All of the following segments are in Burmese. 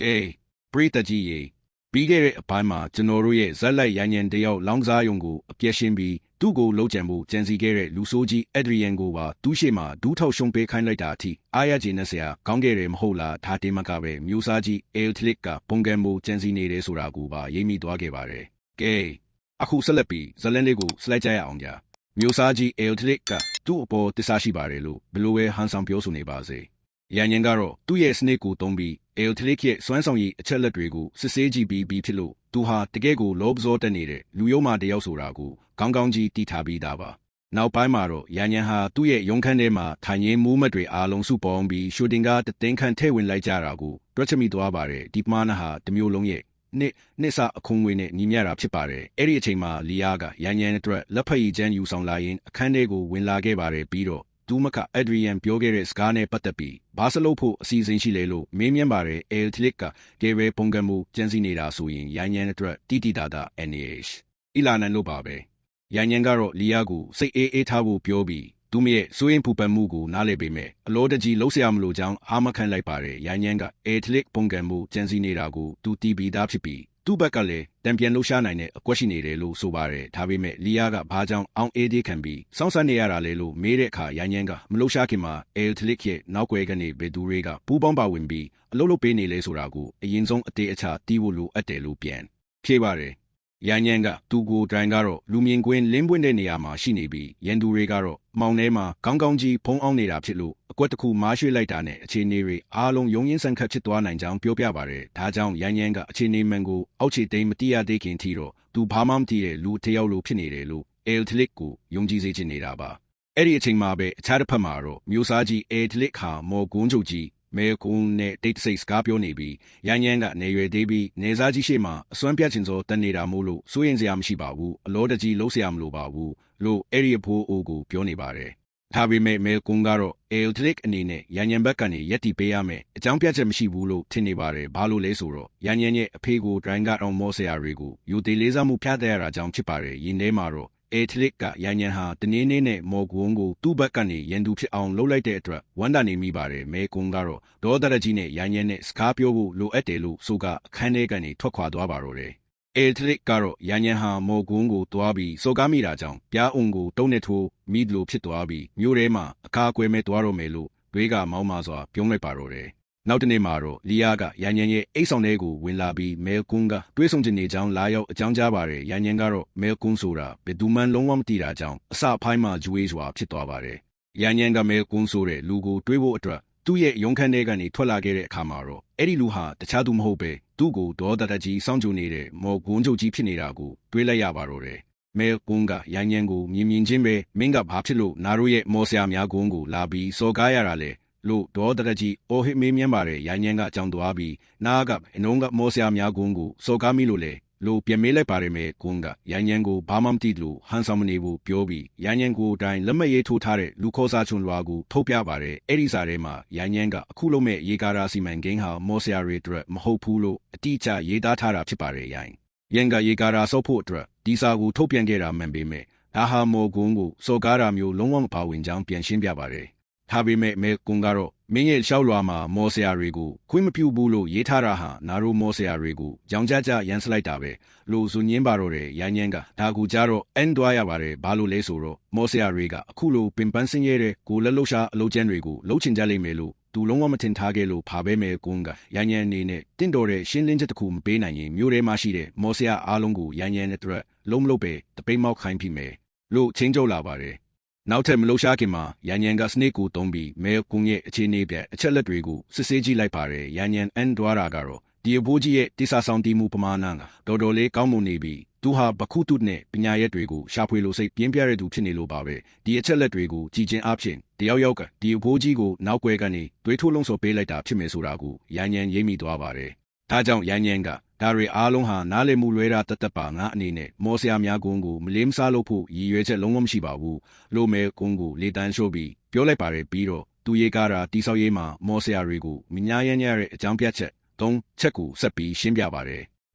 ကဲပရိသတ်ကြီးရေပြီးခဲ့တဲ့အပိုင်းမှာကျွန်တော်တို့ရဲ့ဇက်လိုက်ရန်ညံတယောက်လောင်းစားယုံကိုအပြည့်ရှင်းပြီးသူ့ကိုလှုပ်ကြံဖို့ကြံစီခဲ့တဲ့လူဆိုးကြီးအက်ဒရီယန်ကိုပါသူ့ရှေ့မှာဒူးထောက်ရှုံးပေးခိုင်းလိုက်တာအထိအားရကျေနပ်စရာကောင်းခဲ့တယ်မဟုတ်လားဒါတင်မကပဲမျိုးစားကြီးအေလ်ထလစ်ကပုံကံမှုကြံစီနေတယ်ဆိုတာကိုပါရိပ်မိသွားခဲ့ပါတယ်ကဲအခုဆက်လက်ပြီးဇလန်လေးကိုစလိုက်ကြရအောင်ကြာမျိုးစားကြီးအေလ်ထလစ်ကသူ့အပေါ်တစ္ဆာရှိပါတယ်လို့ဘယ်လိုပဲဟန်ဆောင်ပြောဆိုနေပါစေရန်ညံကတော့သူ့ရဲ့စနစ်ကိုသုံးပြီးအေလ်ထလစ်ရဲ့စွမ်းဆောင်ရည်အချက်လက်တွေကိုစစ်ဆေးကြည့်ပြီးဖြစ်လို့သူဟာတကယ်ကိုလောဘဇောတက်နေတဲ့လူယုံမာတယောက်ဆိုတာကိုကောင်းကောင်းကြီးတည်ထားပြီးသားပါနောက်ပိုင်းမှာတော့ရန်ညံဟာသူ့ရဲ့ရုံခန်းထဲမှာထိုင်ရင်းမူးမတ်တွေအားလုံးစုပေါင်းပြီးရှူတင်ကတသိန်းခန့်ထည့်ဝင်လိုက်ကြတာကိုတွက်ချက်မိသွားပါတယ်ဒီပမာဏဟာတမျိုးလုံးရဲ့နှစ်ဆအခုံငွေနဲ့ညီမျှတာဖြစ်ပါတယ်အဲ့ဒီအချိန်မှာလီယာကရန်ညံအတွက်လက်ဖက်ရည်ချမ်းယူဆောင်လာရင်အခန်းထဲကိုဝင်လာခဲ့ပါတယ်ပြီးတော့သူမကအက်ဒရီယန်ပြောခဲ့တဲ့စကားနဲ့ပတ်သက်ပြီးဘာစလုပ်ဖို့အစီအစဉ်ရှိလဲလို့မေးမြန်းပါတယ်အေလ်ထလစ်ကကဲရဲပုံကံမှုကျန်းစီနေတာဆိုရင်ရန်ညံအတွက်တီတီတာတာ NH အီလာနန်လို့ပါပဲရန်ညံကတော့လီယာကိုစိတ်အေးထားဖို့ပြောပြီးသူမရဲ့စိုးရင်ပူပန်မှုကိုနားလည်ပေမဲ့အလောတကြီးလှုပ်ရှားမလို့ကြောင်းအားမခံလိုက်ပါတယ်ရန်ညံကအေလ်ထလစ်ပုံကံမှုကျန်းစီနေတာကိုသူတီးပြီးသားဖြစ်ပြီးသူ့ဘက်ကလည်းတံပြန်လှုပ်ရှားနိုင်တဲ့အကွက်ရှိနေတယ်လို့ဆိုပါတယ်ဒါပေမဲ့လီယာကဘာကြောင့်အောင်အေးသေးခံပြီးစောင့်စမ်းနေရတာလဲလို့မေးတဲ့အခါရန်ညံကမလှုပ်ရှားခင်မှာအေလ်ထလစ်ရဲ့နောက်ွယ်ကနေဘယ်သူတွေကပူးပေါင်းပါဝင်ပြီးအလုပ်လုပ်ပေးနေလဲဆိုတာကိုအရင်ဆုံးအသေးအချာတီးဖို့လိုအပ်တယ်လို့ပြန်ဖြေပါတယ်ရန်ညံကသူကိုတိုင်ကတော့လူမြင်ကွင်းလင်းပွင့်တဲ့နေရာမှာရှိနေပြီးရန်သူတွေကတော့မောင်ထဲမှာကောင်းကောင်းကြီးဖုံးအောင်နေတာဖြစ်လို့အကွက်တစ်ခုမားရွှေ့လိုက်တာနဲ့အခြေအနေတွေအားလုံးယုံရင်းဆန်ခတ်ဖြစ်သွားနိုင်ကြောင်းပြောပြပါတယ်ဒါကြောင့်ရန်ညံကအခြေအနေမှန်ကိုအောက်ခြေသိမ်းမတိရသေးခင်ထိတော့သူဘာမှမသိတဲ့လူတစ်ယောက်လိုဖြစ်နေတယ်လို့အေလ်ထလစ်ကိုယုံကြည်စေချင်နေတာပါအဲ့ဒီအချိန်မှာပဲအခြားတစ်ဖက်မှာတော့မျိုးစားကြီးအေလ်ထလစ်ဟာမော်ကွန်းချုပ်ကြီးမဲကွန်းနဲ့တိတ်ဆိတ်စကားပြောနေပြီးရန်ညံကနေရွယ်သေးပြီးနေစားကြီးရှေ့မှာအစွမ်းပြတ်ချင်စောတက်နေတာမို့လို့စိုးရင်စရာမရှိပါဘူးအလောတကြီးလှုပ်ရှားမလို့ပါဘူးလို့အဲ့ဒီအဖိုးအိုကိုပြောနေပါတယ်ဒါပေမဲ့မဲကွန်းကတော့အေလ်ထလစ်အနေနဲ့ရန်ညံဘက်ကနေရက်တီပေးရမယ်အကြောင်းပြချက်မရှိဘူးလို့ထင်နေပါတယ်ဘာလို့လဲဆိုတော့ရန်ညံရဲ့အဖေကိုဒရိုင်းကတော့မောဆရာတွေကိုယူသေးလေးစားမှုဖြတ်တဲ့ရတာကြောင့်ဖြစ်ပါတယ်ယင်းထဲမှာတော့အေထလစ်ကရန်ညံဟာတနည်းနည်းနဲ့မော်ကွန်းကိုသူ့ဘက်ကနေရန်သူဖြစ်အောင်လှုပ်လိုက်တဲ့အတွက်ဝမ်းသာနေမိပါတယ်မဲကွန်းကတော့ဒေါ်ဒရကြီးနဲ့ရန်ညံနဲ့စကားပြောဖို့လိုအပ်တယ်လို့ဆိုကအခန်းထဲကနေထွက်ခွာသွားပါတော့တယ်အေထလစ်ကတော့ရန်ညံဟာမော်ကွန်းကိုတွားပြီးစော်ကားမိတာကြောင့်ပြားအုံကိုတုံးနဲ့ထိုးမိလို့ဖြစ်သွားပြီးမြို့ထဲမှာအကာအကွယ်မဲ့တွားတော့မယ်လို့တွေကမောင်းမာစွာပြုံးလိုက်ပါတော့တယ်နောက်တနေ့မှာတော့လီယာကရန်ညံရဲ့အိတ်ဆောင်ထဲကိုဝင်လာပြီးမဲကွန်းကတွေးဆုံချင်နေကြောင်းလာရောက်အကြောင်းကြားပါတယ်ရန်ညံကတော့မဲကွန်းဆိုတာဘယ်သူမှလုံးဝမသိတာကြောင့်အစအပိုင်းမှာဂျွေးစွာဖြစ်သွားပါတယ်ရန်ညံကမဲကွန်းဆိုတဲ့လူကိုတွေးဖို့အတွက်သူ့ရဲ့ရုံခန်းထဲကနေထွက်လာခဲ့တဲ့အခါမှာတော့အဲ့ဒီလူဟာတခြားသူမဟုတ်ပဲသူ့ကိုဒေါ်တကြီးစောင့်ကြိုနေတဲ့မော်ကွန်းချုပ်ကြီးဖြစ်နေတာကိုတွေးလိုက်ရပါတော့တယ်မဲကွန်းကရန်ညံကိုမြင်ချင်းပဲမင်းကဘာဖြစ်လို့နာတို့ရဲ့မော်ဆရာများကွန်းကိုလာပြီးစော်ကားရတာလဲလို့ဒေါ်တကြီးအိုဟစ်မေးမြန်းပါတယ်ရန်ညံကအကြောင်းသွားပြီးနားကအနုံးကမော်ဆရာများကွန်းကိုစော်ကားမိလို့လေလို့ပြန်မေးလိုက်ပါတယ်မဲကွန်းကရန်ညံကိုဘာမှမသိလို့ဟန်ဆောင်မနေဘူးပြောပြီးရန်ညံကိုအတိုင်းလက်မရေးထိုးထားတဲ့လူခေါ်စာချွန်လွာကိုထုတ်ပြပါတယ်အဲ့ဒီစာထဲမှာရန်ညံကအခုလုံးမဲ့ရေကာရာစီမံကိန်းဟာမော်ဆရာတွေအတွက်မဟုတ်ဘူးလို့အတိအကျရေးသားထားတာဖြစ်ပါတယ်ရန်ကရေကာရာစော့ဖို့အတွက်ဒီစာကိုထုတ်ပြန်ခဲ့တာမှန်ပေမဲ့ဒါဟာမော်ကွန်းကိုစော်ကားတာမျိုးလုံးဝမပါဝင်ကြောင်းပြန်ရှင်းပြပါတယ်ဒါပေမဲ့မဲကွန်းကတော့မင်းရဲ့ရှောက်လွာမှာမော်ဆရာတွေကိုခွင့်မပြုဘူးလို့ရေးထားတာဟာနာရိုမော်ဆရာတွေကိုကြောင်ကြကြရန်စလိုက်တာပဲလို့ဆိုညင်းပါတော့တယ်ရန်ညံကဒါကူကြတော့အန်တွားရပါတယ်ဘာလို့လဲဆိုတော့မော်ဆရာတွေကအခုလိုပင်ပန်းစင်းရဲတဲ့ကိုလက်လှုပ်ရှားအလုပ်ကျန်းတွေကိုလှုပ်ချင်ကြလိမ့်မယ်လို့သူလုံးဝမထင်ထားခဲ့လို့ဖာပဲမဲကွန်းကရန်ညံအနေနဲ့တင့်တော်တဲ့ရှင်းလင်းချက်တစ်ခုမပေးနိုင်ရင်မြို့ထဲမှာရှိတဲ့မော်ဆရာအားလုံးကိုရန်ညံနဲ့အတွက်လုံးမလို့ပဲတပိတ်မောက်ခိုင်းပြီမယ်လို့ချင်းကျုပ်လာပါတယ်နောက်ထပ်မလှုပ်ရှားခင်မှာရန်ညံကစနစ်ကိုတုံးပြီးမဲကွန်းရဲ့အခြေအနေပြအချက်လက်တွေကိုစစ်ဆေးကြည့်လိုက်ပါတယ်ရန်ညံအန်ဒွာရာကတော့ဒီအဖိုးကြီးရဲ့တိစာဆောင်တီးမှုပမာဏကတော်တော်လေးကောင်းမွန်နေပြီးသူဟာဘခုတုနဲ့ပညာရက်တွေကိုရှာဖွေလို့စိတ်ပြင်းပြတဲ့သူဖြစ်နေလို့ပါပဲဒီအချက်လက်တွေကိုကြည်ချင်းအဖြစ်တယောက်ယောက်ကဒီအဖိုးကြီးကိုနောက်ွယ်ကနေတွေးထိုးလုံးစော်ပေးလိုက်တာဖြစ်မယ်ဆိုတာကိုရန်ညံရိပ်မိသွားပါတယ်ဒါကြောင့်ရန်ညံကဒါတွေအားလုံးဟာနားလည်မှုလွဲတာတတ်ပါငါအနေနဲ့မော်ဆရာများကွန်းကိုမလေးမစားလို့ဖို့ရည်ရွယ်ချက်လုံးဝမရှိပါဘူးလို့မဲကွန်းကိုလေတန်းရှို့ပြီးပြောလိုက်ပါတယ်ပြီးတော့သူရေးကားတာတိဆောက်ရေးမှာမော်ဆရာတွေကိုမညာရတဲ့အကြောင်းပြချက်၃ချက်ကိုဆက်ပြီးရှင်းပြပါတယ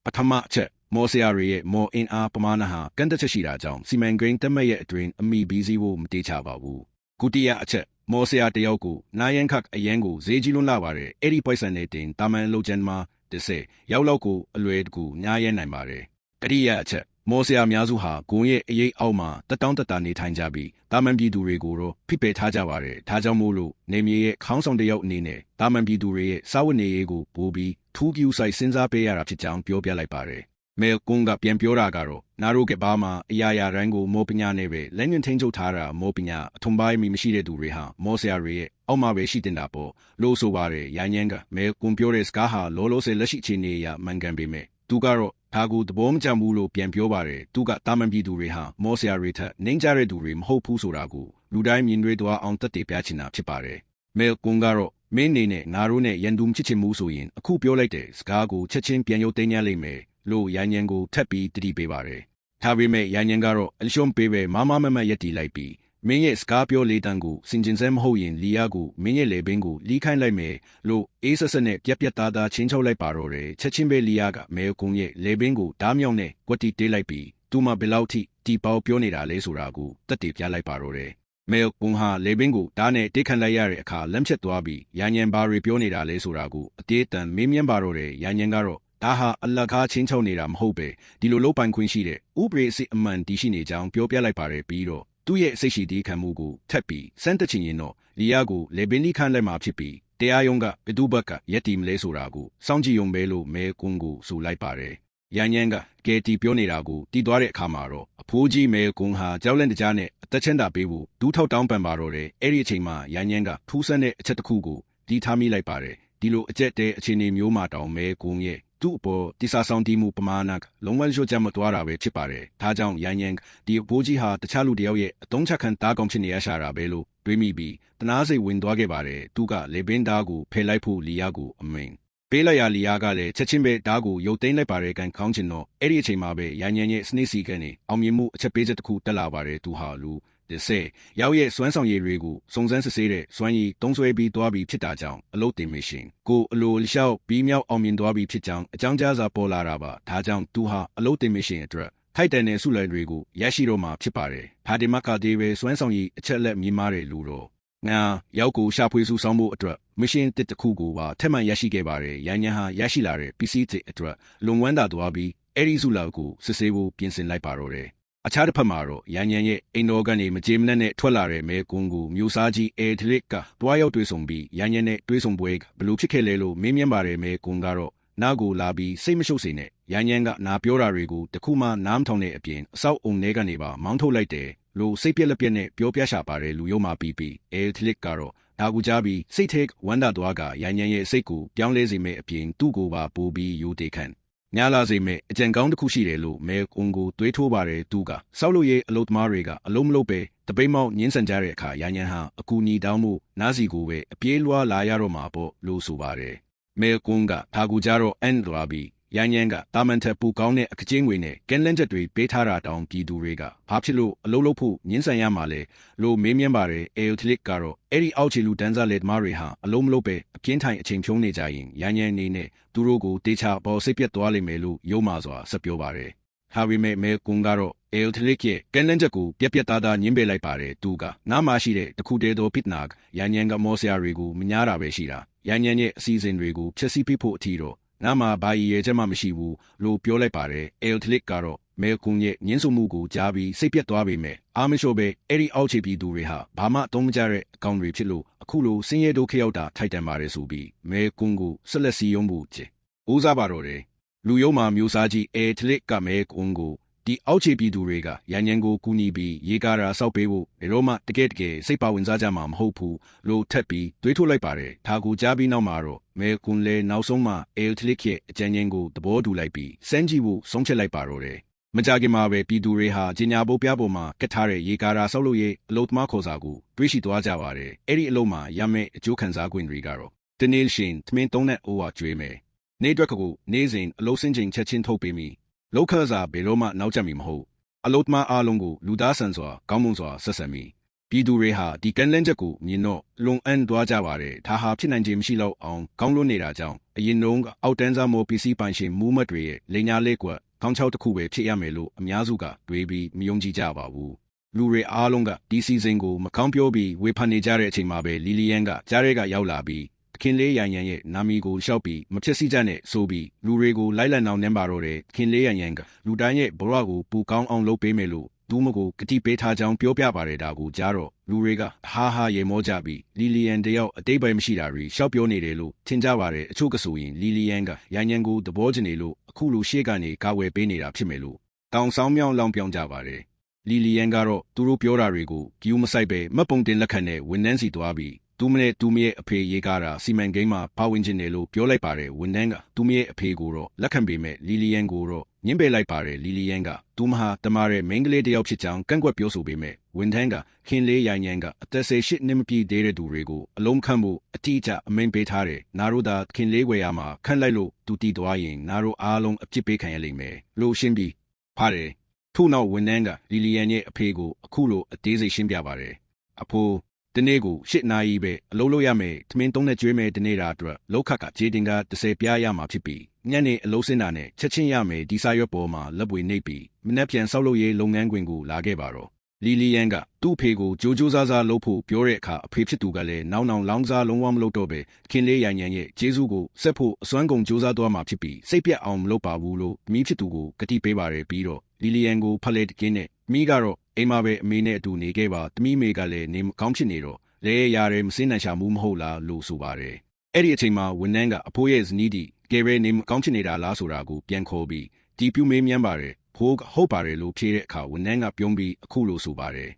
်ပထမအချက်မော်ဆရာတွေရဲ့မော်အင်အားပမာဏဟာကန့်သက်ချက်ရှိတာကြောင့်စီမံကိန်းတက်မဲ့ရဲ့အတွင်းအမိဘီစီဖို့မတေးချပါဘူးဒုတိယအချက်မော်ဆရာတယောက်ကိုနာယန်ခတ်အရန်ကိုဈေးကြီးလွန်းလာပါတယ်အဲ့ဒီပိုက်ဆံနဲ့တင်တာမန်လိုချန်မှာတ တစ်စေရောက်လောက်ကိုအလွယ်တကူညားရဲနိုင်ပါတယ်တတိယအချက်မော်ဆရာများစုဟာဂုံရဲ့အရေးအောက်မှာတက်တောင့်တက်တာနေထိုင်ကြပြီးတာမန်ပြည်သူတွေကိုတော့ဖိပယ်ထားကြပါတယ်ဒါကြောင့်မို့လို့နေမြေရဲ့ခေါင်းဆောင်တစ်ယောက်အနေနဲ့တာမန်ပြည်သူတွေရဲ့စာဝတ်နေရေးကိုပိုပြီးထူးကျူးဆိုင်စဉ်းစားပေးရတာဖြစ်ကြောင်းပြောပြလိုက်ပါတယ်မဲကွန်ကပြန်ပြောတာကတော့နာရိုကဘာမှာအရာရာတိုင်းကိုမောပညာနဲ့ပဲလက်ညှိုးထိန်ချုပ်ထားတာမောပညာအထုံပိုင်းမီမရှိတဲ့သူတွေဟာမော်ဆရာတွေရဲ့အောက်မှာပဲရှိတင်တာပေါ့လို့ဆိုပါတယ်ရိုင်းညံကမဲကွန်ပြောတဲ့စကားဟာလောလောဆယ်လက်ရှိအခြေအနေအရမှန်ကန်ပေမဲ့သူကတော့ဒါကိုသဘောမကျဘူးလို့ပြန်ပြောပါတယ်သူကတာမန်ပြည်သူတွေဟာမော်ဆရာတွေထက်နှိမ့်ကြတဲ့သူတွေမဟုတ်ဘူးဆိုတာကိုလူတိုင်းမြင်တွေ့သွားအောင်တက်တည်ပြချင်တာဖြစ်ပါတယ်မဲကွန်ကတော့မင်းနေနဲ့ငါတို့နဲ့ရန်သူချစ်ချင်မှုဆိုရင်အခုပြောလိုက်တဲ့စကားကိုချက်ချင်းပြန်ရုပ်သိမ်းရလိမ့်မယ်လို့ရိုင်းညံကိုထပ်ပြီးတတိပေးပါတယ်ဒါပေမဲ့ရိုင်းညံကတော့အရှုံးပေးပဲမမရက်တီလိုက်ပြီးမင်းရဲ့စကားပြောလေးတန်းကိုစင်ကျင်စဲမဟုတ်ရင်လီယာကိုမင်းရဲ့လေဘင်းကိုလီးခိုင်းလိုက်မယ်လို့အေးဆက်ဆက်နဲ့ပြက်သားသားချင်းချုပ်လိုက်ပါတော့တယ်ချက်ချင်းပဲလီယာကမဲကုန်းရဲ့လေဘင်းကိုဓားမြောက်နဲ့ကွက်တီတေးလိုက်ပြီးသူမှဘယ်လောက်ထိတီပေါပြောနေတာလဲဆိုတာကိုတက်တည်ပြလိုက်ပါတော့တယ်မဲကုန်းဟာလေဘင်းကိုဓားနဲ့တိတ်ခတ်လိုက်ရတဲ့အခါလက်ချက်သွားပြီးရိုင်းညံဘာတွေပြောနေတာလဲဆိုတာကိုအသေးတန်မင်းမြန်းပါတော့တယ်ရိုင်းညံကတော့ဒါဟာအလကားချင်းချုပ်နေတာမဟုတ်ပဲဒီလိုလုံးပိုင်ခွင့်ရှိတဲ့ဥပဒေစစ်အမှန်တည်ရှိနေကြောင်းပြောပြလိုက်ပါတယ်ပြီးတော့သူ့ရဲ့စိတ်ရှိသည့်ခံမှုကိုထပ်ပြီးစမ်းတက်ချင်ရင်တော့လီယာကိုလေဘင်းလိခန့်လိုက်မှာဖြစ်ပြီးတရားရုံးကဘယ်သူဘက်ကရက်တီမလဲဆိုတာကိုစောင့်ကြည့်ရုံပဲလို့မဲကွန်းကိုဆိုလိုက်ပါတယ်ရိုင်းညံကကဲတီပြောနေတာကိုတီးသွားတဲ့အခါမှာတော့အဖိုးကြီးမဲကွန်းဟာကြောက်လန့်တကြားနဲ့အသက်ချမ်းသာပေးဖို့ဒူးထောက်တောင်းပန်ပါတော့တယ်အဲ့ဒီအချိန်မှာရိုင်းညံကထူးဆန်းတဲ့အချက်တစ်ခုကိုတီးထားမိလိုက်ပါတယ်ဒီလိုအကျက်တဲအခြေအနေမျိုးမှာတောင်မဲကွန်းရဲ့သူ့အပေါ်တိစာဆောင်တီးမှုပမာဏကလုံးဝလျှော့ကျမသွားတာပဲဖြစ်ပါတယ်။ဒါကြောင့်ရိုင်းညံဒီအဖိုးကြီးဟာတခြားလူတယောက်ရဲ့အတုံးချက်ခံတားကောင်ဖြစ်နေရရှာတာပဲလို့တွေးမိပြီးတနာစိတ်ဝင်သွားခဲ့ပါတယ်။သူကလေဘင်းသားကိုဖယ်လိုက်ဖို့လီယာကိုအမိန်ပေးလိုက်ရလီယာကလည်းချက်ချင်းပဲဓားကိုရုပ်သိမ်းလိုက်ပါတယ်ကန်ခေါင်းချင်တော့အဲ့ဒီအချိန်မှာပဲရိုင်းညံရဲ့စနစ်စီကနေအောင်မြင်မှုအချက်ပေးချက်တစ်ခုတက်လာပါတယ်သူဟာလူတစ်စေရောက်ရဲ့စွမ်းဆောင်ရည်တွေကိုစုံစမ်းစစ်ဆေးတဲ့စွမ်းရည်တုံးဆွဲပြီးသွားပြီးဖြစ်တာကြောင့်အလုပ်တင်မရှင်ကိုအလိုလျှောက်ပြီးမြောက်အောင်မြင်သွားပြီးဖြစ်ကြောင်းအကြောင်းကြားစာပေါ်လာတာပါဒါကြောင့်သူဟာအလုပ်တင်မရှင်အတွက်ထိုက်တန်တဲ့ဆုလန်တွေကိုရရှိတော့မှာဖြစ်ပါတယ်ဒါဒီမကတေးပဲစွမ်းဆောင်ရည်အချက်လက်မြင်မာတဲ့လူတော့ငါရောက်ကိုရှာဖွေစုဆောင်မှုအတွက်မရှင်တစ်တစ်ခုကိုပါထက်မှန်ရရှိခဲ့ပါတယ်ရိုင်းညံဟာရရှိလာတဲ့ပစ္စည်းတွေအတွက်လုံဝမ်းသာသွားပြီးအဲ့ဒီဆုလောက်ကိုစစ်ဆေးဖို့ပြင်ဆင်လိုက်ပါတော့တယ်အခြားတစ်ဖက်မှာတော့ရိုင်းညံရဲ့အိမ်တော်ကနေမကြေမနက်နဲ့ထွက်လာတဲ့မဲကွန်းကိုမျိုးစားကြီးအဲထလစ်ကတွားရောက်တွေ့ဆုံပြီးရိုင်းညံနဲ့တွေ့ဆုံပွဲဘလို့ဖြစ်ခဲ့လဲလို့မင်းမြန်းပါတယ်မဲကွန်းကတော့နားကိုလာပြီးစိတ်မရှုပ်စေနဲ့ရိုင်းညံကနာပြောတာတွေကိုတခုမှနားမထောင်တဲ့အပြင်အဆောက်အုံထဲကနေပါမောင်းထုတ်လိုက်တယ်လို့စိတ်ပြက်လက်ပြက်နဲ့ပြောပြရှာပါတယ်လူရုံမှပြီးအဲထလစ်ကတော့ဒါကူကြပြီးစိတ်ထဲဝမ်းသာသွားကရိုင်းညံရဲ့စိတ်ကိုပြောင်းလဲစေမဲ့အပြင်သူ့ကိုပါပိုးပြီးယူတေခန့်ညာလာစေမဲ့အကြံကောင်းတစ်ခုရှိတယ်လို့မဲကွန်ကိုတွေးထိုးပါတယ်သူကစောက်လို့ရဲ့အလုသမားတွေကအလုံးမလုံးပဲတပိတ်မောက်ညင်းဆန်ကြတဲ့အခါရိုင်းညံဟာအကူညီတောင်းမှုနားစီကိုပဲအပြေးလွှားလာရတော့မှာပေါ့လို့ဆိုပါတယ်မဲကွန်ကဒါကူကြတော့အန်လွှားပြီးရိုင်းညံကတာမန်ထက်ပူကောင်းတဲ့အခကျင်းငွေနဲ့ကင်းလန်းချက်တွေပေးထားတာတောင်ပြည်သူတွေကဘာဖြစ်လို့အလုံးလုံးဖို့ညင်းဆန်ရမှာလဲလို့မေးမြန်းပါတယ်အေယိုထလစ်ကတော့အဲ့ဒီအောက်ခြေလူတန်းစားလက်သမားတွေဟာအလုံးမလုံးပဲအပြင်းထိုင်အချိန်ဖြုံးနေကြရင်ရိုင်းညံနေနဲ့သူတို့ကိုတေချာပေါ်စိတ်ပြတ်သွားလိမ့်မယ်လို့ယုံမှစွာဆက်ပြောပါတယ်ဟာဝီမဲကွန်ကတော့အေယိုထလစ်ရဲ့ကင်းလန်းချက်ကိုပြက်သားသားညင်းပေးလိုက်ပါတယ်သူကနားမရှိတဲ့တခုတည်းသောပစ်နာကရိုင်းညံကမော်ဆရာတွေကိုမညားတာပဲရှိတာရိုင်းညံရဲ့အစီအစဉ်တွေကိုဖျက်ဆီးပြဖို့အထီတော့နားမှာဘာရည်ရဲချက်မှမရှိဘူးလို့ပြောလိုက်ပါတယ်အေယိုထလစ်ကတော့မဲကွန်ရဲ့ညင်းဆမှုကိုကြားပြီးစိတ်ပြတ်သွားပေမဲ့အာမရှိုးပဲအဲ့ဒီအောက်ခြေပြည်သူတွေဟာဘာမှအသုံးမကျတဲ့အကောင်တွေဖြစ်လို့အခုလိုစင်းရဲဒုက္ခရောက်တာထိုက်တန်ပါတယ်ဆိုပြီးမဲကွန်ကိုဆက်လက်စီယုံဖို့ချေဦးစားပါတော့တယ်လူယုံမှာမျိုးစားကြီးအေထလစ်ကမဲကွန်ကိုဒီအောက်ခြေပြည်သူတွေကရန်ညံကိုကူညီပြီးရေကာရာဆောက်ပေးဖို့ဘယ်တော့မှတကယ်စိတ်ပါဝင်စားကြမှာမဟုတ်ဘူးလို့ထက်ပြီးတွေးထုတ်လိုက်ပါတယ်ဒါကိုကြားပြီးနောက်မှာတော့မဲကွန်လဲနောက်ဆုံးမှအေထလစ်ရဲ့အကြံဉာဏ်ကိုသဘောတူလိုက်ပြီးစမ်းကြည့်ဖို့ဆုံးဖြတ်လိုက်ပါတော့တယ်မကြခင်မှာပဲပြည်သူတွေဟာကြီးညာပုတ်ပြပေါ်မှာကတ်ထားတဲ့ရေကာရာဆောက်လုပ်ရေးအလုပ်သမားခေါ်စာကိုတွေးရှိသွားကြပါတယ်အဲ့ဒီအလုပ်မှာရမယ့်အကျိုးခံစား권တွေကတော့တနေ့ရှင်သမင်းသုံးတဲ့အိုးဝကျွေးမယ်နေအတွက်ကကိုနေစဉ်အလုပ်စင်ချိန်ချက်ချင်းထုတ်ပေးမိလောက်ခစားဘယ်တော့မှနောက်ကျမီမဟုတ်အလုသမားအားလုံးကိုလူသားဆန်စွာကောင်းမွန်စွာဆက်ဆံမိပြည်သူတွေဟာဒီကန်လန်းချက်ကိုမြင်တော့လုံအန်းသွားကြပါတယ်ဒါဟာဖြစ်နိုင်ခြင်းမရှိတော့အောင်ကောင်းလွန်နေတာကြောင့်အရင်တုန်းကအောက်တန်းစားမော်ပစ္စည်းပိုင်ရှင်မူးမတ်တွေရဲ့လိညာလေးကွက်ခေါင်းချောက်တစ်ခုပဲဖြစ်ရမယ်လို့အများစုကတွေးပြီးမယုံကြည်ကြပါဘူးလူတွေအားလုံးကဒီစီဇန်ကိုမကောင်းပြောပြီးဝေဖန်နေကြတဲ့အချိန်မှာပဲလီလီယန်ကကြားရဲကရောက်လာပြီး ခင်လေးရန်ရန်ရဲ့နာမည်ကိုလျှောက်ပြီးမဖြစ်စီကြနဲ့ဆိုပြီးလူတွေကိုလိုက်လံအောင်နှမ်းပါတော့တယ်ခင်လေးရန်ရန်ကလူတိုင်းရဲ့ဘဝကိုပူကောင်းအောင်လုပ်ပေးမယ်လို့သူမကိုကတိပေးထားကြောင်းပြောပြပါတယ်ဒါကိုကြားတော့လူတွေကဟာဟာရေမောကြပြီးလီလီယန်တယောက်အတိတ်ပဲမရှိတာတွေရှောက်ပြောနေတယ်လို့ထင်ကြပါတယ်အချို့ကဆိုရင်လီလီယန်ကရန်ရန်ကိုသဘောကျနေလို့အခုလိုရှေ့ကနေကာဝယ်ပေးနေတာဖြစ်မယ်လို့တောင်ဆောင်မြောင်းလောင်ပြောင်းကြပါတယ်လီလီယန်ကတော့သူတို့ပြောတာတွေကိုဂယူးမဆိုင်ပဲမတ်ပုံတင်လက်ခံနဲ့ဝန်နှန်းစီသွားပြီးသူမနဲ့သူမရဲ့အဖေရေးကားတာစီမံကိန်းမှာပါဝင်ခြင်းတယ်လို့ပြောလိုက်ပါတယ်ဝန်နှန်းကသူမရဲ့အဖေကိုတော့လက်ခံပေမဲ့လီလီယန်ကိုတော့ညှင်းပယ်လိုက်ပါတယ်လီလီယန်ကသူမဟာတမရဲ့မိန်းကလေးတယောက်ဖြစ်ကြောင်းကန့်ကွက်ပြောဆိုပေမဲ့ဝန်ထမ်းကခင်လေးရိုင်ညန်ကအသက်18နှစ်မပြည့်သေးတဲ့သူတွေကိုအလုံးခန့်ဖို့အတိအကျအမိန့်ပေးထားတယ်နာတို့သာခင်လေးဝယ်ရမှာခန့်လိုက်လို့သူတီးသွားရင်နာတို့အားလုံးအပြစ်ပေးခံရလိမ့်မယ်လို့ရှင်းပြီးပါတယ်ထို့နောက်ဝန်ထမ်းကလီလီယန်ရဲ့အဖေကိုအခုလိုအသေးစိတ်ရှင်းပြပါတယ်အဖိုးတနေ့ကို8နာရီပဲအလုပ်လုပ်ရမယ်ထမင်း3နဲ့ကျွေးမယ်တနေ့တာအတွက်လောက်ခတ်ကခြေတင်က30ပြားရမှာဖြစ်ပြီးညနေအလုပ်စင်းတာနဲ့ချက်ချင်းရမယ်ဒီစာရွက်ပေါ်မှာလက်ပွေနှိပ်ပြီးမနှက်ပြန်ဆောက်လုပ်ရေးလုပ်ငန်းခွင်ကိုလာခဲ့ပါတော့လီလီယန်ကသူ့အဖေကိုကြိုးစားစားလုပ်ဖို့ပြောတဲ့အခါအဖေဖြစ်သူကလည်းနောက်လောင်းစားလုံးဝမလုပ်တော့ပဲခင်လေးရိုင်ညံရဲ့ကျေးဇူးကိုဆက်ဖို့အစွမ်းကုန်ကြိုးစားသွားမှာဖြစ်ပြီးစိတ်ပြတ်အောင်မလုပ်ပါဘူးလို့မိဖြစ်သူကိုကတိပေးပါတယ်ပြီးတော့လီလီယန်ကိုဖလက်တကင်းနဲ့မိကတော့အိမ်မှာပဲအမေနဲ့အတူနေခဲ့ပါတမိမေကလည်းနေမကောင်းဖြစ်နေတော့လဲရတယ်မစင်းနိုင်ရှာမှုမဟုတ်လားလို့ဆိုပါတယ်အဲ့ဒီအချိန်မှာဝန်နှန်းကအဖိုးရဲ့ဇနီးတီကယ်ရဲနေမကောင်းဖြစ်နေတာလားဆိုတာကိုပြန်ခေါ်ပြီးဒီပြူမေးမြန်းပါတယ်ဖိုးကဟုတ်ပါတယ်လို့ဖြေတဲ့အခါဝန်နှန်းကပြုံးပြီးအခုလိုဆိုပါတယ်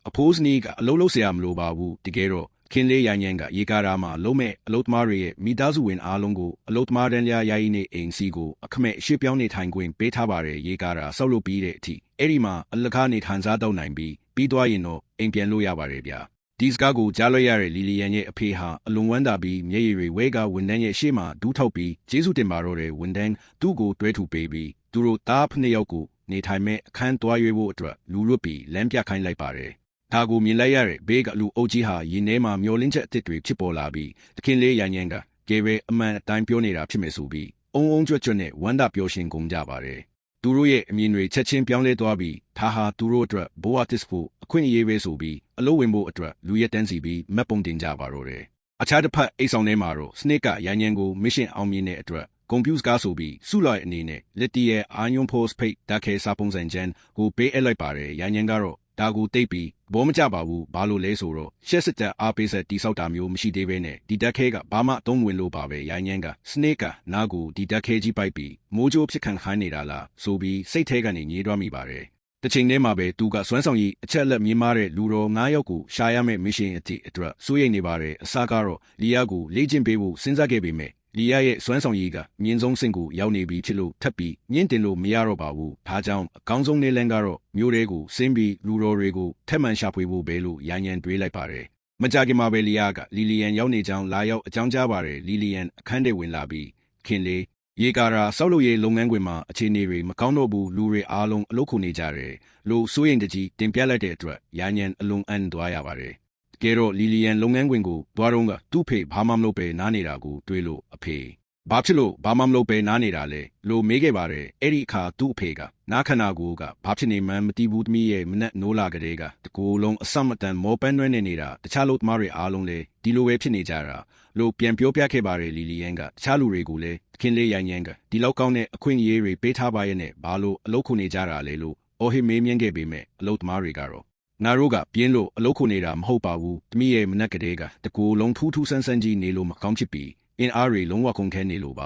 အဖိုးဇနီးကအလုံးလုံးเสียမလို့ပါဘူးတကယ်တော့ခင်လေးရိုင်ညံကရေကားရာမှာလုံးမဲ့အလုတ်သမားတွေရဲ့မိသားစုဝင်အားလုံးကိုအလုတ်သမားတန်းလျာယာယီနေအိမ်စီကိုအခမဲ့အရှိပြောင်းနေထိုင်ခွင့်ပေးထားပါတယ်ရေကားရာဆောက်လုပ်ပြီးတဲ့အထိအဲ့ဒီမှာအလကားနေထိုင်စားတော့နိုင်ပြီးသွားရင်တော့အိမ်ပြန်လို့ရပါတယ်ဗျာဒီစကားကိုကြားလို့ရတဲ့လီလီယန်ရဲ့အဖေဟာအလွန်ဝမ်းသာပြီးမျက်ရည်တွေဝဲကဝန်တန်းရဲ့ရှေ့မှာဒူးထောက်ပြီးကျေးဇူးတင်ပါတော့တဲ့ဝန်တန်းသူ့ကိုတွဲထူပေးပြီးသူတို့သားဖနှစ်ယောက်ကိုနေထိုင်မဲ့အခန်းသွားရွေးဖို့အတွက်လူလွတ်ပြီးလမ်းပြခိုင်းလိုက်ပါတယ်ဒါကိုမြင်လိုက်ရတဲ့ဘေးကလူအုပ်ကြီးဟာရင်ထဲမှာမျောလင်းချက်အသစ်တွေဖြစ်ပေါ်လာပြီးတခင်လေးရန်ညံကကဲပဲအမှန်အတိုင်းပြောနေတာဖြစ်မယ်ဆိုပြီးအုံကြွတ်နဲ့ဝမ်းသာပျော်ရွှင်ကုန်ကြပါတယ်သူတို့ရဲ့အမြင်တွေချက်ချင်းပြောင်းလဲသွားပြီးဒါဟာသူတို့အတွက်ဘဝတစ်ဖို့အခွင့်အရေးပဲဆိုပြီးအလို့ဝင်ဖို့အတွက်လူရက်တန်းစီပြီးမက်ပုံတင်ကြပါတော့တယ်အခြားတစ်ဖက်အိတ်ဆောင်ထဲမှာတော့စနစ်ကရန်ညံကိုမစ်ရှင်အောင်မြင်တဲ့အတွက်ကွန်ပျူတာကားဆိုပြီးစုလိုက်အနေနဲ့လက်တီရဲ့အာညွန်ပို့စ်ဖိတ်ဓာတ်ခဲစာပုံစံချမ်းကိုပေးအပ်လိုက်ပါတယ်ရန်ညံကတော့ဒါကိုတိတ်ပြီးဘောမကြပါဘူးဘာလို့လဲဆိုတော့ရှက်စစ်တပ်အားပေးဆက်တိဆောက်တာမျိုးမရှိသေးဘဲနဲ့ဒီဓာတ်ခဲကဘာမှအသုံးဝင်လို့ပါပဲရန်ညံကစနစ်ကနားကိုဒီဓာတ်ခဲကြီးပိုက်ပြီးမိုးကြိုးဖြစ်ခံခိုင်းနေတာလားဆိုပြီးစိတ်ထဲကနေညှိတွားမိပါတယ်တချိန်တည်းမှာပဲသူကစွမ်းဆောင်ရည်အချက်လက်မြင်မာတဲ့လူတော်9ယောက်ကိုရှာရမယ့်မစ်ရှင်အတိအတွက်စိုးရိမ်နေပါတယ်အစားကတော့လီယာကိုလေ့ကျင့်ပေးဖို့စဉ်းစားခဲ့ပေမဲ့လီယာရဲ့စွမ်းဆောင်ရည်ကမြင့်ဆုံးဆင့်ကိုရောက်နေပြီဖြစ်လို့ထပ်ပြီးမြင့်တင်လို့မရတော့ပါဘူးဒါကြောင့်အကောင်းဆုံးနေလန်းကတော့မျိုးတွေကိုစင်းပြီးလူတော်တွေကိုထက်မှန်ရှာဖွေဖို့ပဲလို့ရန်ညံတွေးလိုက်ပါတယ်မကြခင်မှာပဲလီယာကလီလီယန်ရောက်နေကြောင်းလာရောက်အကြောင်းကြားပါတယ်လီလီယန်အခန်းထဲဝင်လာပြီးခင်လေးရေကာရာဆောက်လုပ်ရေးလုပ်ငန်းခွင်မှာအခြေအနေတွေမကောင်းတော့ဘူးလူတွေအားလုံးအလုပ်ခုနေကြတယ်လို့စိုးရိမ်တကြီးတင်ပြလိုက်တဲ့အတွက်ရန်ညံအလွန်အံ့သွားရပါတယ်ကဲတော့လီလီယန်လုပ်ငန်းခွင်ကိုသွားတော့ကသူ့ဖေဘာမှမလုပ်ပဲနားနေတာကိုတွေးလို့အဖေဘာဖြစ်လို့ဘာမှမလုပ်ပဲနားနေတာလဲလို့မေးခဲ့ပါတယ်အဲ့ဒီအခါသူ့အဖေကနားခန္ဓာကိုယ်ကဘာဖြစ်နေမှန်းမသိဘူးသမီးရဲ့မနဲ့နိုးလာကလေးကတကူလုံးအဆမတန်မောပန်းနှွဲနေနေတာတခြားလုပ်သမားတွေအားလုံးလည်းဒီလိုပဲဖြစ်နေကြတာလို့ပြန်ပြောပြခဲ့ပါတယ်လီလီယန်ကတခြားလူတွေကိုလည်းခင်လေးရိုင်ညံကဒီလောက်ကောင်းတဲ့အခွင့်အရေးတွေပေးထားပါရဲ့နဲ့ဘာလို့အလုပ်ခုနေကြတာလဲလို့အော်ဟစ်မေးမြန်းခဲ့ပေမဲ့အလုပ်သမားတွေကတော့ငါတို့ကပြင်းလို့အလုပ်ခုနေတာမဟုတ်ပါဘူးတမီးရဲ့မနက်ကလေးကတကူလုံးထူးထူးဆန်းဆန်းကြီးနေလို့မကောင်းဖြစ်ပြီးအင်အားတွေလုံးဝကုန်ခဲနေလို့ပ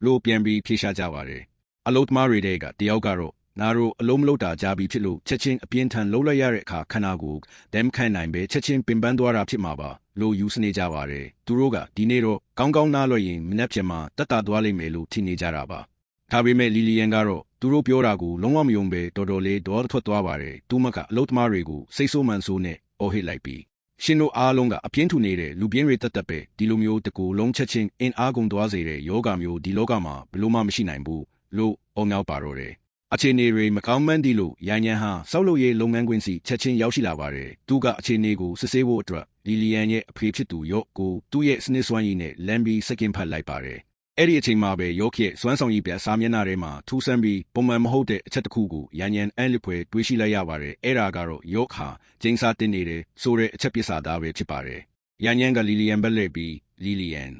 ါလို့ပြန်ပြီးဖြေရှားကြပါတယ်အလုပ်သမားတွေတဲ့ကတယောက်ကတော့ငါတို့အလုံးမလုပ်တာကြားပြီးဖြစ်လို့ချက်ချင်းအပြင်းထန်လှုပ်လိုက်ရတဲ့အခါခန္ဓာကိုယ်ဒမ်ခိုင်နိုင်ပဲချက်ချင်းပင်ပန်းသွားတာဖြစ်မှာပါလို့ယူဆနေကြပါတယ်သူတို့ကဒီနေ့တော့ကောင်းကောင်းနားလို့ရင်မနက်ဖြန်မှာတက်တာသွားလိမ့်မယ်လို့ထင်နေကြတာပါဒါပေမဲ့လီလီယန်ကတော့သူတို့ပြောတာကိုလုံးဝမယုံပဲတော်တော်လေးဒေါ်ထွက်သွားပါတယ်သူမကအလုတ်သမားတွေကိုစိတ်ဆိုးမှန်ဆိုးနဲ့အော်ဟစ်လိုက်ပြီးရှင်တို့အားလုံးကအပြင်းထူနေတဲ့လူပြင်းတွေတက်တက်ပဲဒီလိုမျိုးတကူလုံးချက်ချင်းအင်အားကုန်သွားစေတဲ့ယောဂမျိုးဒီလောကမှာဘလို့မှမရှိနိုင်ဘူးလို့အော်ငေါပါတော့တယ်အခြေအနေတွေမကောင်းမှန်းဒီလိုရန်ညံဟာစောက်လို့ရေးလုပ်ငန်းခွင်စီချက်ချင်းရောက်ရှိလာပါတယ်သူကအခြေအနေကိုစစ်ဆေးဖို့အတွက်လီလီယန်ရဲ့အဖေဖြစ်သူယော့ကိုသူ့ရဲ့စနစ်စွမ်းရည်နဲ့လမ်းပြီးစကင်ဖတ်လိုက်ပါတယ်အဲ့ဒီအချိန်မှာပဲယော့ရဲ့စွမ်းဆောင်ရည်ပြစာမျက်နှာထဲမှာထူးဆန်းပြီးပုံမှန်မဟုတ်တဲ့အချက်တစ်ခုကိုရန်ညံအန်လစ်ဖွယ်တွေးရှိလိုက်ရပါတယ်အဲ့ဒါကတော့ယော့ဟာဂျင်းစာတင်နေတယ်ဆိုတဲ့အချက်ပစ်စာသားပဲဖြစ်ပါတယ်ရန်ညံကလီလီယန်ဘက်လှည့်ပြီးလီလီယန်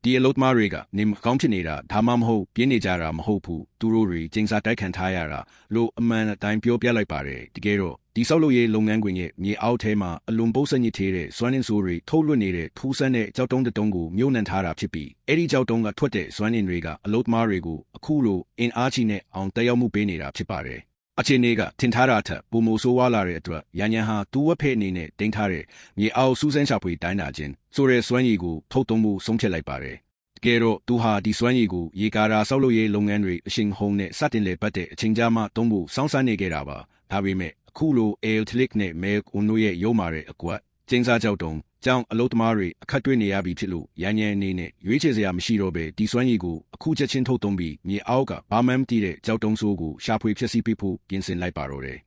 ဒီအလုတ်မာတွေကနေမကောင်းဖြစ်နေတာဒါမှမဟုတ်ပြင်းနေကြတာမဟုတ်ဘူးသူတို့တွေကျင်းစာတိုက်ခံထားရတာလို့အမှန်အတိုင်းပြောပြလိုက်ပါတယ်တကယ်တော့ဒီဆောက်လုပ်ရေးလုပ်ငန်းခွင်ရဲ့မြေအောက်ထဲမှာအလွန်ပုတ်ဆက်ညစ်သေးတဲ့စွမ်းအင်ဆိုးတွေထုတ်လွှတ်နေတဲ့ထူးဆန်းတဲ့ကြောက်တုံးတုံးကိုမြုပ်နှံထားတာဖြစ်ပြီးအဲ့ဒီကြောက်တုံးကထွက်တဲ့စွမ်းအင်တွေကအလုတ်မာတွေကိုအခုလိုအင်အားကြီးနဲ့အောင်တက်ရောက်မှုပေးနေတာဖြစ်ပါတယ်အခြေအနေကထင်ထားတာထက်ပုံမဆိုးဝါးလာတဲ့အတွက်ရန်ရန်ဟာတူဝက်ဖဲ့အနေနဲ့တင်ထားတဲ့မြေအောက်စူးစမ်းရှာဖွေတိုင်းတာခြင်းဆိုတဲ့စွမ်းရည်ကိုထုတ်သုံးမှုဆုံးဖြတ်လိုက်ပါတယ်ကဲတော့သူဟာဒီစွမ်းရည်ကိုရေကာတာဆောက်လုပ်ရေးလုပ်ငန်းတွေအရှင်ဟုန်နဲ့စတင်လေပတ်တဲ့အချိန်ကြာမှသုံးဖို့စောင့်ဆိုင်းနေခဲ့တာပါဒါပေမဲ့အခုလို Airtlick နဲ့ Meg တို့ရဲ့ရုံမာတဲ့အကွက်ကျင်းစားကြောက်တုံးကြောင့်အလုတ်သမားတွေအခက်တွေ့နေရပြီဖြစ်လို့ရန်ရန်အနေနဲ့ရွေးချယ်စရာမရှိတော့ပဲဒီစွမ်းရည်ကိုအခုချက်ချင်းထုတ်သုံးပြီးမြေအောက်ကဘာမှမသိတဲ့ကြောက်တုံးဆိုးကိုရှာဖွေဖျက်ဆီးပေးဖို့ပြင်ဆင်လိုက်ပါတော့တယ်